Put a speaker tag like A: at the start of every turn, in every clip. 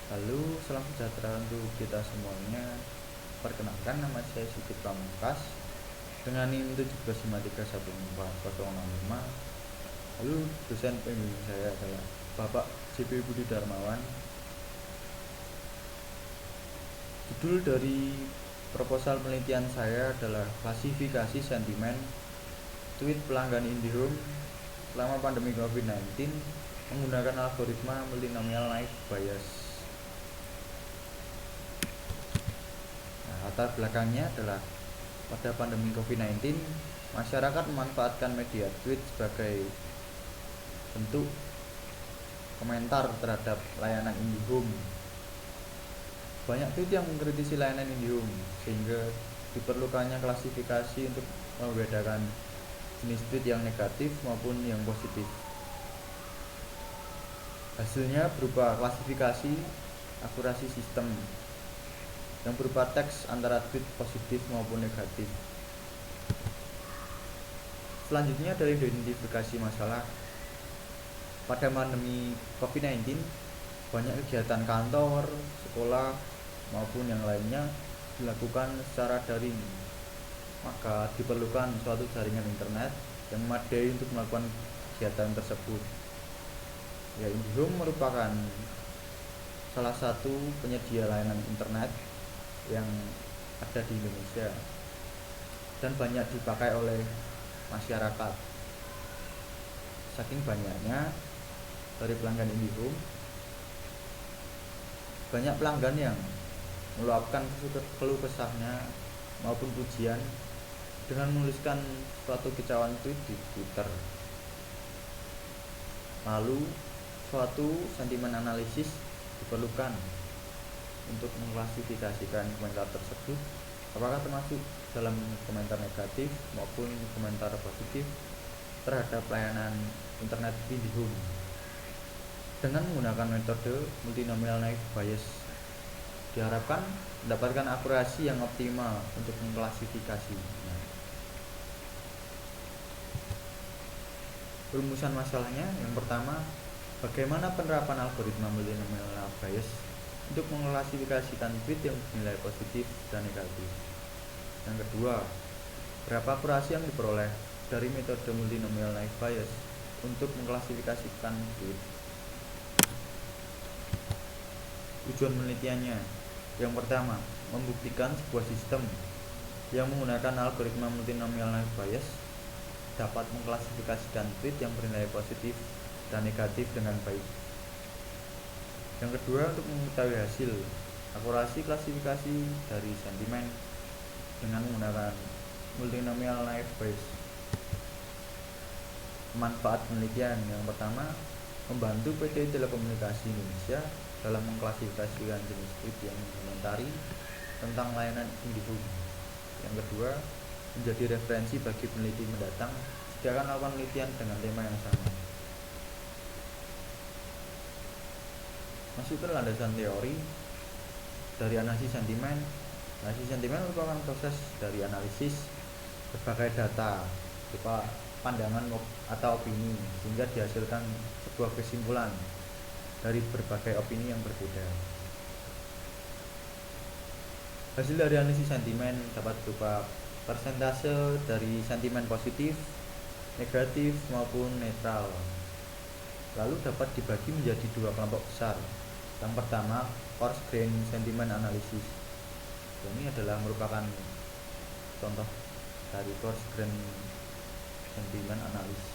A: Halo, salam sejahtera untuk kita semuanya. Perkenalkan, nama saya Sigit Pamungkas dengan NIM 175314065. Lalu dosen pembimbing saya adalah Bapak JP Budi Darmawan. Judul dari proposal penelitian saya adalah klasifikasi sentimen tweet pelanggan IndiHome selama pandemi COVID-19 menggunakan algoritma multinomial naive Bayes. Latar belakangnya adalah pada pandemi COVID-19, masyarakat memanfaatkan media tweet sebagai bentuk komentar terhadap layanan IndiHome. Banyak tweet yang mengkritisi layanan IndiHome, sehingga diperlukannya klasifikasi untuk membedakan jenis tweet yang negatif maupun yang positif. Hasilnya berupa klasifikasi akurasi sistem yang berupa teks antara tweet positif maupun negatif. Selanjutnya dari identifikasi masalah. Pada pandemi COVID-19, banyak kegiatan kantor, sekolah, maupun yang lainnya dilakukan secara daring. Maka diperlukan suatu jaringan internet yang memadai untuk melakukan kegiatan tersebut. Ya, IndiHome merupakan salah satu penyedia layanan internet yang ada di Indonesia dan banyak dipakai oleh masyarakat. Saking banyaknya dari pelanggan IndiHome, banyak pelanggan yang meluapkan keluh kesahnya maupun pujian dengan menuliskan suatu kicauan tweet di Twitter. Lalu suatu sentimen analisis diperlukan untuk mengklasifikasikan komentar tersebut apakah termasuk dalam komentar negatif maupun komentar positif terhadap layanan internet IndiHome dengan menggunakan metode multinomial naive Bayes. Diharapkan mendapatkan akurasi yang optimal untuk mengklasifikasinya. Rumusan masalahnya, yang pertama, bagaimana penerapan algoritma multinomial naive Bayes untuk mengklasifikasikan tweet yang bernilai positif dan negatif. Yang kedua, berapa akurasi yang diperoleh dari metode multinomial naive Bayes untuk mengklasifikasikan tweet. Tujuan penelitiannya, yang pertama, membuktikan sebuah sistem yang menggunakan algoritma multinomial naive Bayes dapat mengklasifikasikan tweet yang bernilai positif dan negatif dengan baik. Yang kedua, untuk mengetahui hasil akurasi klasifikasi dari sentimen dengan menggunakan multinomial naive Bayes. Manfaat penelitian, yang pertama, membantu PT Telekomunikasi Indonesia dalam mengklasifikasikan jenis tweet yang mengomentari tentang layanan IndiHome. Yang kedua, menjadi referensi bagi peneliti mendatang jika akan melakukan penelitian dengan tema yang sama. Masuk ke landasan teori dari analisis sentimen. Analisis sentimen merupakan proses dari analisis berbagai data berupa pandangan atau opini sehingga dihasilkan sebuah kesimpulan dari berbagai opini yang berbeda. Hasil dari analisis sentimen dapat berupa persentase dari sentimen positif, negatif maupun netral. Lalu dapat dibagi menjadi dua kelompok besar. Yang pertama, coarse grain sentiment analysis. Ini adalah merupakan contoh dari coarse grain sentiment analysis.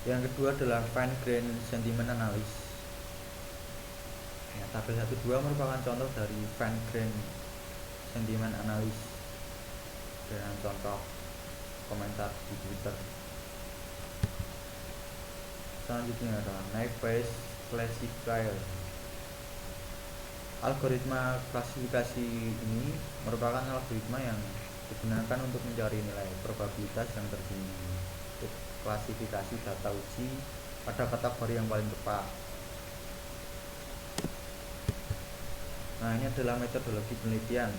A: Yang kedua adalah fine grain sentiment analysis. Tabel 1-2 merupakan contoh dari fine grain sentiment analysis dengan contoh komentar di Twitter. Selanjutnya adalah naive Bayes classifier. Algoritma klasifikasi ini merupakan algoritma yang digunakan untuk mencari nilai probabilitas yang tertinggi untuk klasifikasi data uji pada kategori yang paling tepat. Nah, ini adalah metodologi penelitian.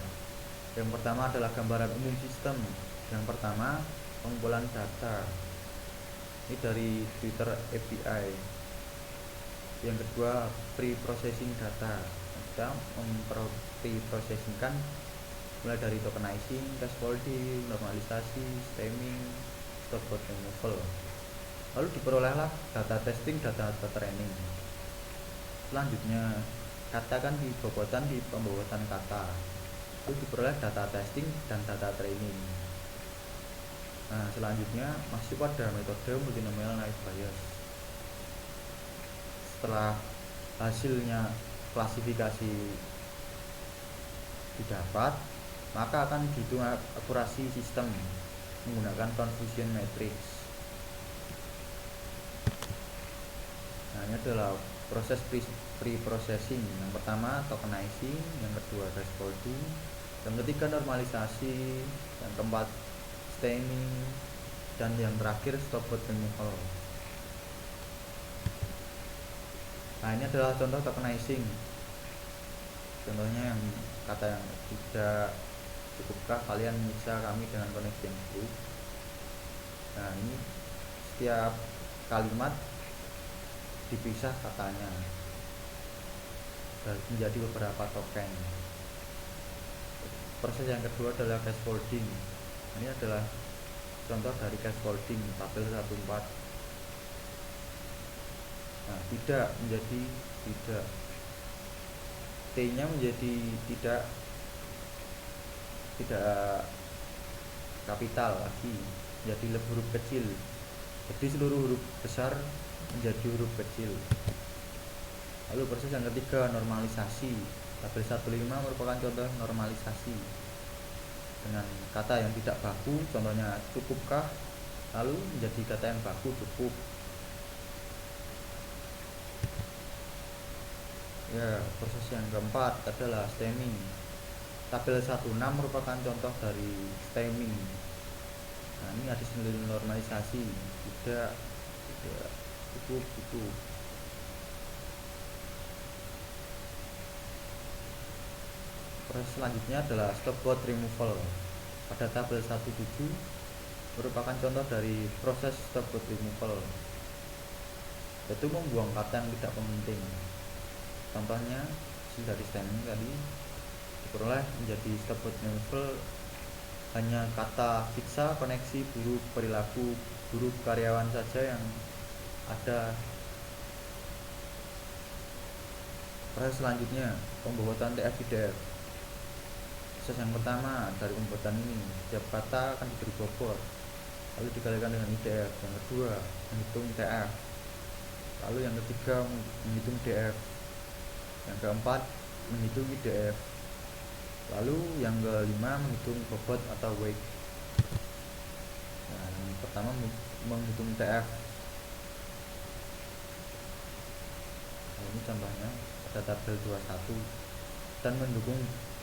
A: Yang pertama adalah gambaran umum sistem. Yang pertama, pengumpulan data. Ini dari Twitter API. Yang kedua, pre-processing data. Kita pre-processingkan mulai dari tokenizing, cache folding, normalisasi, stemming, stopwatch removal. Lalu diperolehlah data testing, data training. Selanjutnya, kata kan dibobotan di pembobotan kata. Itu diperoleh data testing dan data training. Nah, selanjutnya masih pada metode multinomial naive Bayes. Setelah hasilnya klasifikasi didapat, maka akan dihitung akurasi sistem menggunakan confusion matrix. Nah, ini adalah proses pre-processing. Yang pertama tokenizing, yang kedua dashboarding, yang ketiga normalisasi, yang keempat stemming, dan yang terakhir stopwatch removal. Nah, ini adalah contoh tokenizing. Contohnya yang kata yang tidak cukupkah kalian menyiksa kami dengan koneksi yang buruk. Nah, ini setiap kalimat dipisah katanya dan menjadi beberapa token. Proses yang kedua adalah cache folding. Ini adalah contoh dari cache folding tabel 14. Nah, tidak menjadi tidak, T nya menjadi tidak kapital lagi, jadi huruf kecil. Jadi seluruh huruf besar menjadi huruf kecil. Lalu proses yang ketiga normalisasi. Tabel 15 merupakan contoh normalisasi dengan kata yang tidak baku, contohnya cukupkah, lalu menjadi kata yang baku cukup. Ya, proses yang keempat adalah stemming. Tabel 16 merupakan contoh dari stemming. Nah, ini ada normalisasi, tidak cukup itu. Proses selanjutnya adalah stopwatch removal. Pada tabel 17 merupakan contoh dari proses stopwatch removal, yaitu membuang kata yang tidak penting. Contohnya dari stemming tadi diperoleh menjadi stopwatch removal hanya kata fiksa, koneksi, buruk, perilaku, buruk, karyawan saja yang ada. Proses selanjutnya pembobotan TF-IDF. Proses yang pertama dari pembobotan ini, setiap kata akan diberi bobot lalu dikalikan dengan IDF. Yang kedua menghitung TF, lalu yang ketiga menghitung DF, yang keempat menghitung IDF, lalu yang kelima menghitung bobot atau weight. Nah, yang pertama menghitung TF. Nah, ini contohnya pada tabel 21 dan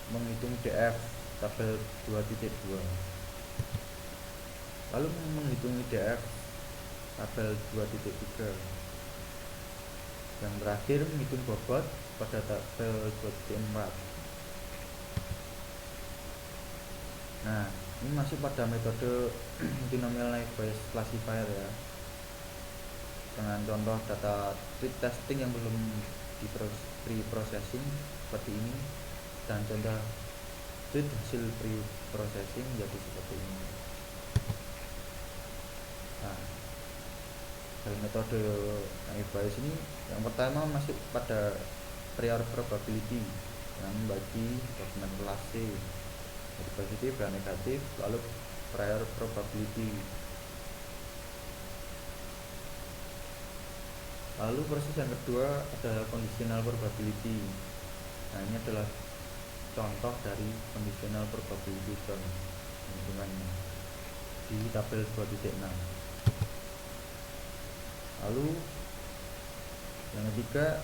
A: menghitung DF tabel 2.2. Lalu menghitung IDF tabel 2.3. Yang terakhir menghitung bobot pada tabel 2.4. Nah, ini masih pada metode multinomial naive Bayes classifier ya, dengan contoh data tweet testing yang belum di pre-processing seperti ini, dan contoh tweet hasil pre-processing jadi seperti ini. Nah, dari metode naive Bayes ini yang pertama masih pada prior probability yang membagi dokumen kelas C jadi positif dan negatif, lalu prior probability. Lalu proses yang kedua adalah conditional probability. Nah, ini adalah contoh dari conditional probability term hitungannya di tabel 2.6. Lalu yang ketiga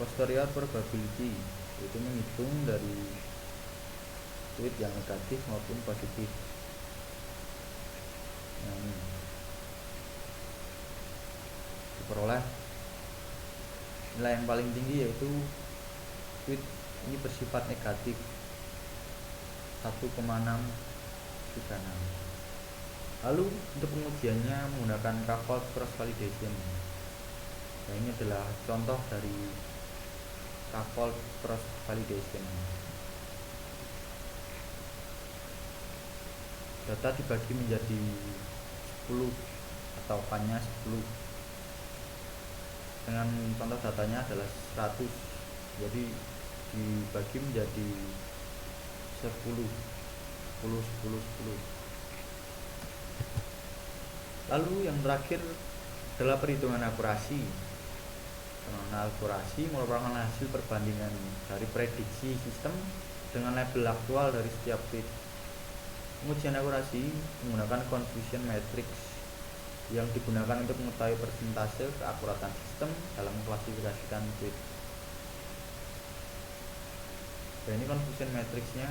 A: posterior probability, yaitu menghitung dari tweet yang negatif maupun positif. Nah, ini diperoleh nilai yang paling tinggi yaitu tweet ini bersifat negatif 1,636. Lalu untuk pengujiannya menggunakan Kappa cross validation. Nah, ini adalah contoh dari coupled cross validation. Data dibagi menjadi 10 atau hanya 10. Dengan contoh datanya adalah 100. Jadi dibagi menjadi 10 10 10 10. Lalu yang terakhir adalah perhitungan akurasi. Perhitungan akurasi merupakan hasil perbandingan dari prediksi sistem dengan label aktual dari setiap bit. Pengujian akurasi menggunakan confusion matrix yang digunakan untuk mengetahui persentase keakuratan sistem dalam mengklasifikasikan bit. Dan ini confusion matrixnya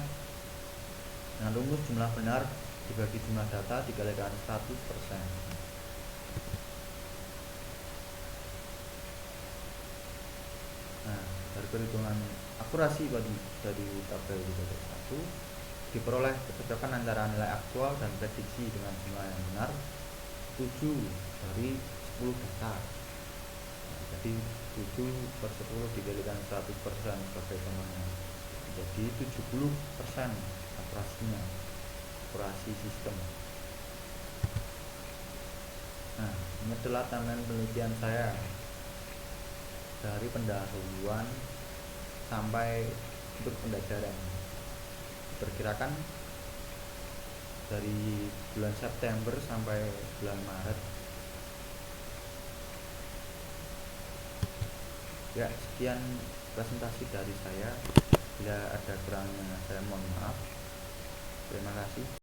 A: dengan rumus jumlah benar dibagi jumlah data dikalikan 100%. Nah, dari perhitungan akurasi dari tabel 1 diperoleh kecocokan antara nilai aktual dan prediksi dengan jumlah yang benar 7 dari 10 data. Nah, jadi 7 per 10 dikalikan 100% sebagai contohnya, jadi 70% akurasinya, akurasi sistem. Nah, ini adalah timeline penelitian saya dari pendahuluan sampai untuk pendaftaran. Perkirakan dari bulan September sampai bulan Maret. Ya, sekian presentasi dari saya. Bila ada kurangnya saya mohon maaf. Terima kasih.